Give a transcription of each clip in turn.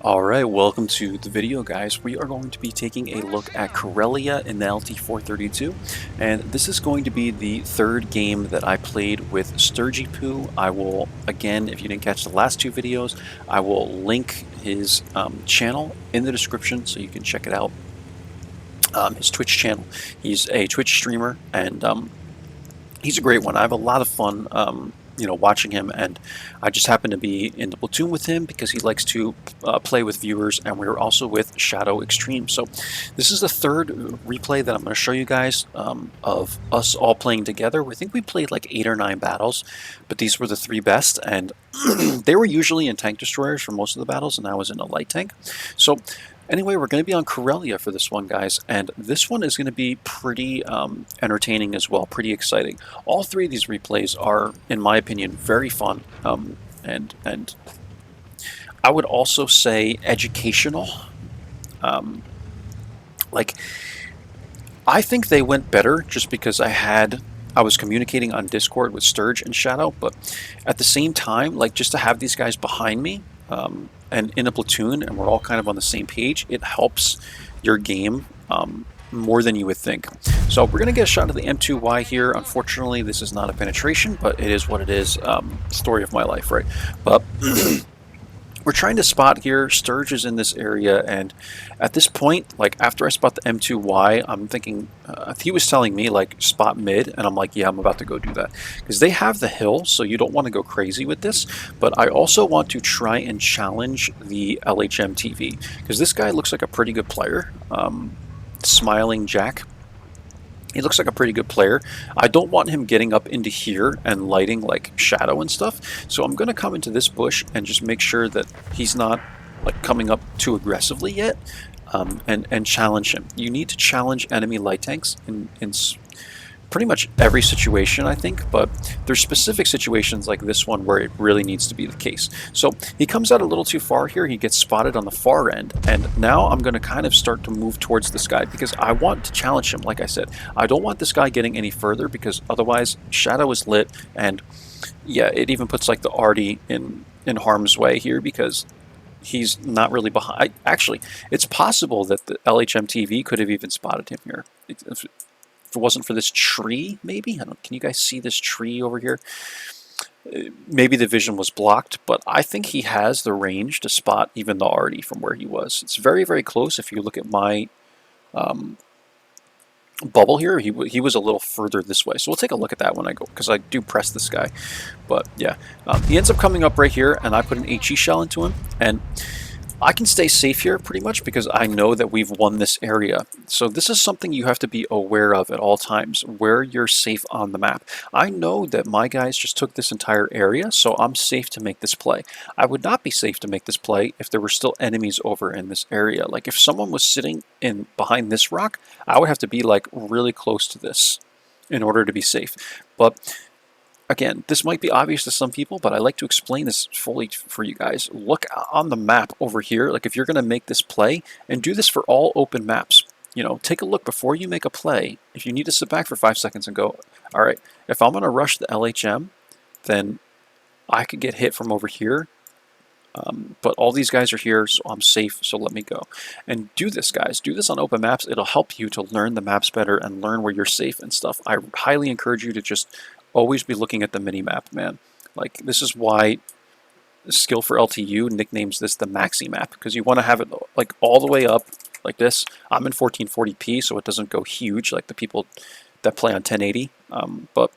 Alright, welcome to the video, guys. We are going to be taking a look at Karelia in the LT432, and this is going to be the third game that I played with Sturgy. I will, again, if you didn't catch the last two videos, I will link his channel in the description so you can check it out. His Twitch channel. He's a Twitch streamer, and he's a great one. I have a lot of fun watching him, and I just happen to be in the platoon with him because he likes to play with viewers, and we're also with Shadow Extreme. So this is the third replay that I'm going to show you guys of us all playing together. We think we played like 8 or 9 battles, but these were the 3 best, and they were usually in tank destroyers for most of the battles, and I was in a light tank. So anyway, we're going to be on Karelia for this one, guys, and this one is going to be pretty entertaining as well, pretty exciting. All 3 of these replays are, in my opinion, very fun, and I would also say educational. Like, I think they went better just because I was communicating on Discord with Sturge and Shadow, but at the same time, like, just to have these guys behind me, and in a platoon, and we're all kind of on the same page, it helps your game more than you would think. So we're going to get a shot at the M2Y here. Unfortunately, this is not a penetration, but it is what it is. Story of my life, right? But we're trying to spot here. Sturge is in this area, and at this point, like, after I spot the M2Y, I'm thinking, he was telling me, like, spot mid, and I'm like, yeah, I'm about to go do that. Because they have the hill, so you don't want to go crazy with this, but I also want to try and challenge the LHM TV, because this guy looks like a pretty good player. Smiling Jack. He looks like a pretty good player. I don't want him getting up into here and lighting like Shadow and stuff. So I'm going to come into this bush and just make sure that he's not like coming up too aggressively yet, and challenge him. You need to challenge enemy light tanks in pretty much every situation, I think, but there's specific situations like this one where it really needs to be the case. So he comes out a little too far here. He gets spotted on the far end, and now I'm going to kind of start to move towards this guy because I want to challenge him. Like I said, I don't want this guy getting any further because otherwise Shadow is lit, and yeah, it even puts like the Artie in harm's way here because he's not really behind. Actually, it's possible that the LHM TV could have even spotted him here. If it wasn't for this tree, maybe? Can you guys see this tree over here? Maybe the vision was blocked, but I think he has the range to spot even the Artie from where he was. It's very, very close. If you look at my bubble here, he was a little further this way. So we'll take a look at that when I go, because I do press this guy. But yeah, he ends up coming up right here, and I put an HE shell into him, and I can stay safe here pretty much because I know that we've won this area. So this is something you have to be aware of at all times, where you're safe on the map. I know that my guys just took this entire area, so I'm safe to make this play. I would not be safe to make this play if there were still enemies over in this area. Like if someone was sitting in behind this rock, I would have to be like really close to this in order to be safe. But again, this might be obvious to some people, but I like to explain this fully for you guys. Look on the map over here, like if you're going to make this play, and do this for all open maps. You know, take a look before you make a play. If you need to sit back for 5 seconds and go, all right, if I'm going to rush the LHM, then I could get hit from over here. But all these guys are here, so I'm safe, so let me go. And do this, guys. Do this on open maps. It'll help you to learn the maps better and learn where you're safe and stuff. I highly encourage you to just always be looking at the mini-map, man. Like, this is why Skill for LTU nicknames this the maxi map, because you want to have it, like, all the way up like this. I'm in 1440p, so it doesn't go huge like the people that play on 1080. But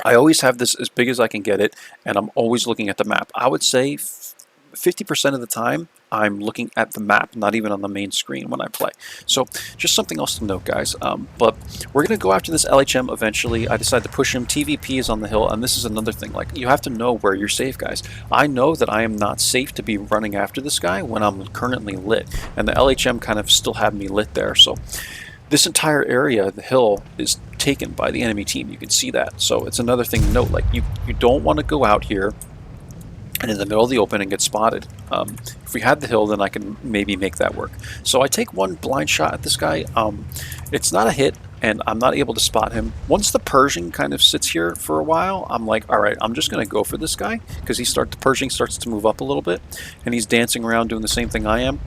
I always have this as big as I can get it, and I'm always looking at the map. I would say 50% of the time, I'm looking at the map, not even on the main screen when I play. So just something else to note, guys. But we're going to go after this LHM eventually. I decided to push him. TVP is on the hill, and this is another thing. Like, you have to know where you're safe, guys. I know that I am not safe to be running after this guy when I'm currently lit, and the LHM kind of still had me lit there. So this entire area, the hill, is taken by the enemy team. You can see that. So it's another thing to note. Like, you don't want to go out here and in the middle of the open and get spotted. If we had the hill, then I can maybe make that work. So I take one blind shot at this guy. It's not a hit, and I'm not able to spot him. Once the Pershing kind of sits here for a while, I'm like, all right, I'm just going to go for this guy, because the Pershing starts to move up a little bit, and he's dancing around doing the same thing I am.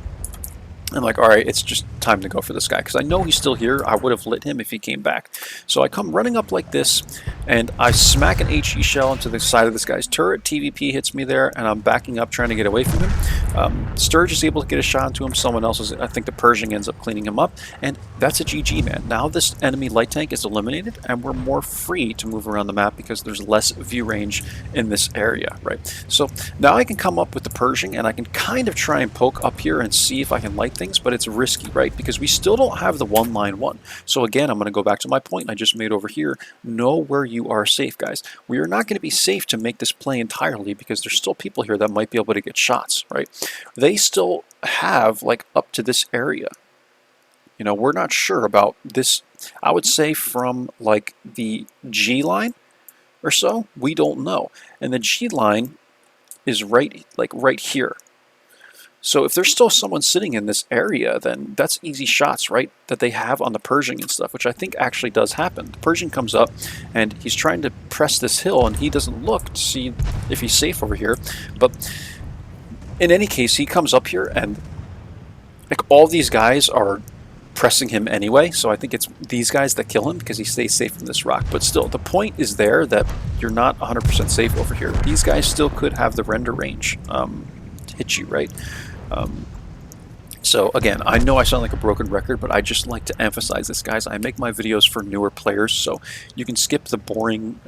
I'm like, all right, it's just time to go for this guy, because I know he's still here. I would have lit him if he came back. So I come running up like this, and I smack an HE shell into the side of this guy's turret. TVP hits me there, and I'm backing up trying to get away from him. Sturge is able to get a shot into him. Someone else I think the Pershing ends up cleaning him up, and that's a GG, man. Now this enemy light tank is eliminated, and we're more free to move around the map because there's less view range in this area, right? So now I can come up with the Pershing, and I can kind of try and poke up here and see if I can light things, but it's risky, right? Because we still don't have the one-line one. So again, I'm going to go back to my point I just made over here. Know where you are safe, guys. We are not going to be safe to make this play entirely because there's still people here that might be able to get shots, right? They still have, like, up to this area. You know, we're not sure about this. I would say from, like, the G line or so, we don't know. And the G line is right here. So if there's still someone sitting in this area, then that's easy shots, right, that they have on the Pershing and stuff, which I think actually does happen. The Pershing comes up, and he's trying to press this hill, and he doesn't look to see if he's safe over here. But in any case, he comes up here, and like all these guys are pressing him anyway, so I think it's these guys that kill him because he stays safe from this rock. But still, the point is there that you're not 100% safe over here. These guys still could have the render range to hit you, right? So again, I know I sound like a broken record, but I just like to emphasize this, guys. I make my videos for newer players, so you can skip the boring,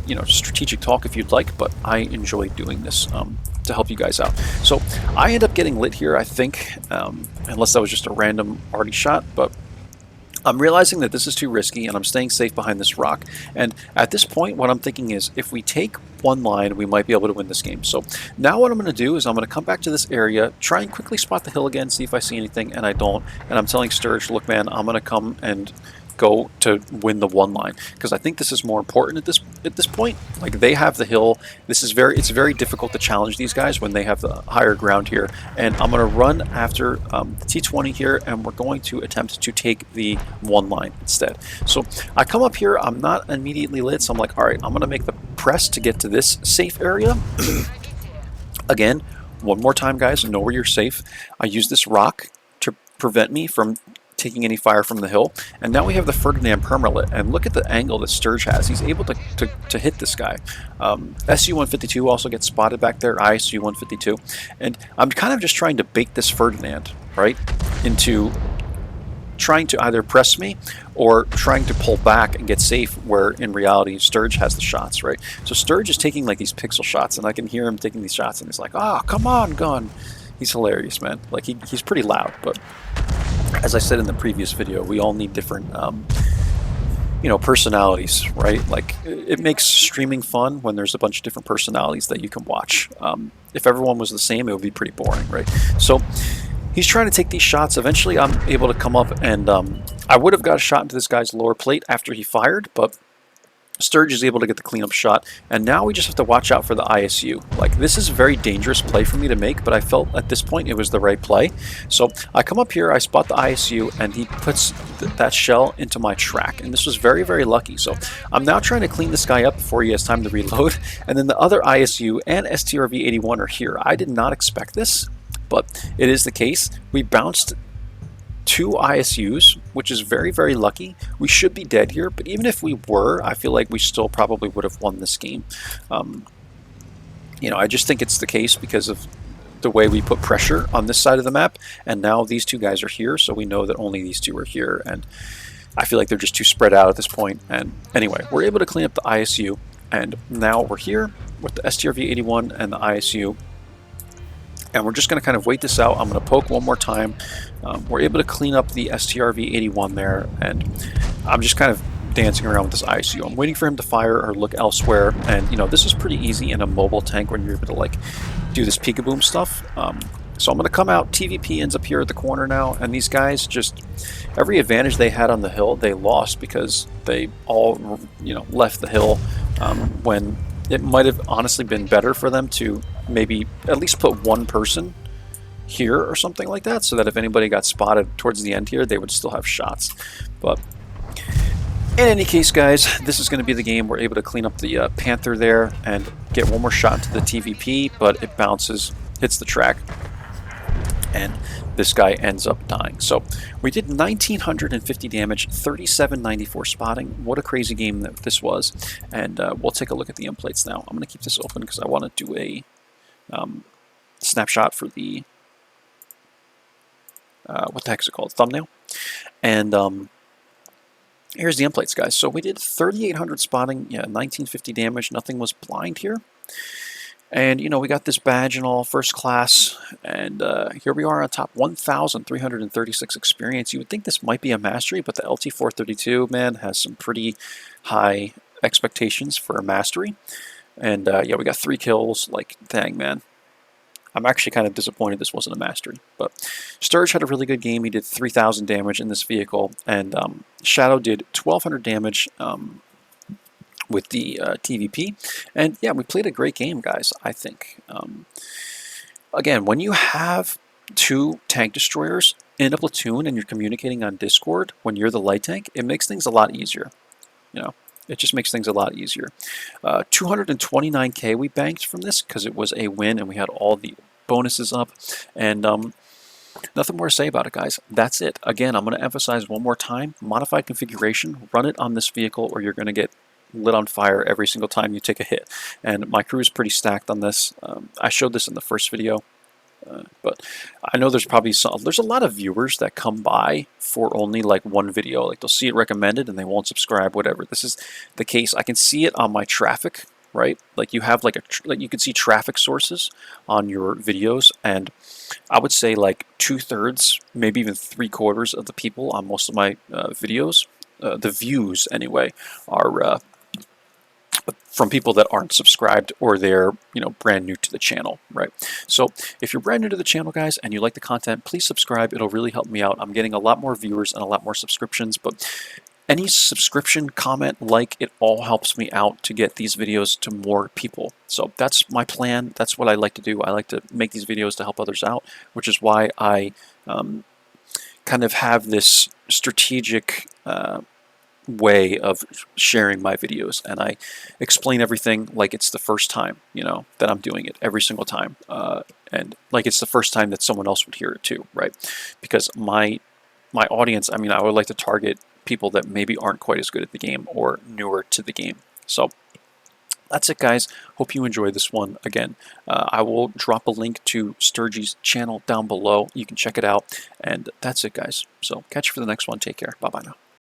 you know, strategic talk if you'd like, but I enjoy doing this to help you guys out. So I end up getting lit here, I think, unless that was just a random arty shot, but I'm realizing that this is too risky, and I'm staying safe behind this rock. And at this point, what I'm thinking is, if we take one line, we might be able to win this game. So now what I'm going to do is I'm going to come back to this area, try and quickly spot the hill again, see if I see anything, and I don't. And I'm telling Sturge, look, man, I'm going to come and go to win the one line, because I think this is more important at this point. Like, they have the hill. It's very difficult to challenge these guys when they have the higher ground here. And I'm going to run after the T20 here, and we're going to attempt to take the one line instead. So I come up here. I'm not immediately lit, so I'm like, all right, I'm going to make the press to get to this safe area. Again, one more time, guys, know where you're safe. I use this rock to prevent me from taking any fire from the hill, and now we have the Ferdinand permalit, and look at the angle that Sturge has. He's able to hit this guy. SU-152 also gets spotted back there, ISU-152, and I'm kind of just trying to bait this Ferdinand, right, into trying to either press me or trying to pull back and get safe, where in reality Sturge has the shots, right? So Sturge is taking like these pixel shots, and I can hear him taking these shots, and he's like, oh, come on, gun. He's hilarious, man. Like, he's pretty loud, but as I said in the previous video, we all need different, you know, personalities, right? Like, it makes streaming fun when there's a bunch of different personalities that you can watch. If everyone was the same, it would be pretty boring, right? So he's trying to take these shots. Eventually, I'm able to come up, and I would have got a shot into this guy's lower plate after he fired, but Sturge is able to get the cleanup shot, and now we just have to watch out for the ISU. Like, this is a very dangerous play for me to make, but I felt at this point it was the right play. So I come up here, I spot the ISU, and he puts that shell into my track, and this was very, very lucky. So I'm now trying to clean this guy up before he has time to reload, and then the other ISU and STRV-81 are here. I did not expect this, but it is the case. We bounced 2 ISUs, which is very, very lucky. We should be dead here, but even if we were, I feel like we still probably would have won this game. You know, I just think it's the case because of the way we put pressure on this side of the map, and now these 2 guys are here, so we know that only these 2 are here, and I feel like they're just too spread out at this point. And anyway, we're able to clean up the ISU, and now we're here with the STRV-81 and the ISU. And we're just going to kind of wait this out. I'm going to poke one more time. We're able to clean up the STRV-81 there, and I'm just kind of dancing around with this ISU. I'm waiting for him to fire or look elsewhere, and you know, this is pretty easy in a mobile tank when you're able to like do this peekaboom stuff. So I'm going to come out. TVP ends up here at the corner now, and these guys just, every advantage they had on the hill, they lost because they all, you know, left the hill when it might have honestly been better for them to maybe at least put one person here or something like that, so that if anybody got spotted towards the end here, they would still have shots. But in any case, guys, this is going to be the game. We're able to clean up the Panther there and get one more shot into the TVP, but it bounces, hits the track, and this guy ends up dying. So we did 1950 damage, 3794 spotting. What a crazy game that this was. And we'll take a look at the end plates now. I'm going to keep this open because I want to do a snapshot for the what the heck is it called? Thumbnail. And here's the end plates, guys. So we did 3,800 spotting, yeah, 1950 damage. Nothing was blind here. And, you know, we got this badge and all, first class, and here we are on top, 1,336 experience. You would think this might be a mastery, but the LT432, man, has some pretty high expectations for a mastery. And, yeah, we got 3 kills, like, dang, man. I'm actually kind of disappointed this wasn't a mastery. But Sturge had a really good game. He did 3,000 damage in this vehicle, and Shadow did 1,200 damage with the TVP. And yeah, we played a great game, guys, I think. Again, when you have 2 tank destroyers in a platoon and you're communicating on Discord when you're the light tank, it makes things a lot easier. You know, it just makes things a lot easier. 229k we banked from this because it was a win and we had all the bonuses up. And nothing more to say about it, guys. That's it. Again, I'm going to emphasize one more time, modified configuration, run it on this vehicle or you're going to get lit on fire every single time you take a hit. And my crew is pretty stacked on this. I showed this in the first video, but I know there's probably there's a lot of viewers that come by for only like one video. Like they'll see it recommended and they won't subscribe, whatever. This is the case. I can see it on my traffic, right? Like you have like you can see traffic sources on your videos, and I would say like 2/3, maybe even 3/4 of the people on most of my videos, the views anyway, are from people that aren't subscribed or they're, you know, brand new to the channel, right? So if you're brand new to the channel, guys, and you like the content, please subscribe. It'll really help me out. I'm getting a lot more viewers and a lot more subscriptions, but any subscription, comment, like, it all helps me out to get these videos to more people. So that's my plan. That's what I like to do. I like to make these videos to help others out, which is why I kind of have this strategic way of sharing my videos, and I explain everything like it's the first time, you know, that I'm doing it every single time, and like it's the first time that someone else would hear it too, right? Because my audience, I mean, I would like to target people that maybe aren't quite as good at the game or newer to the game. So that's it, guys. Hope you enjoyed this one. Again, I will drop a link to Sturgy's channel down below. You can check it out, and that's it, guys. So catch you for the next one. Take care. Bye-bye now.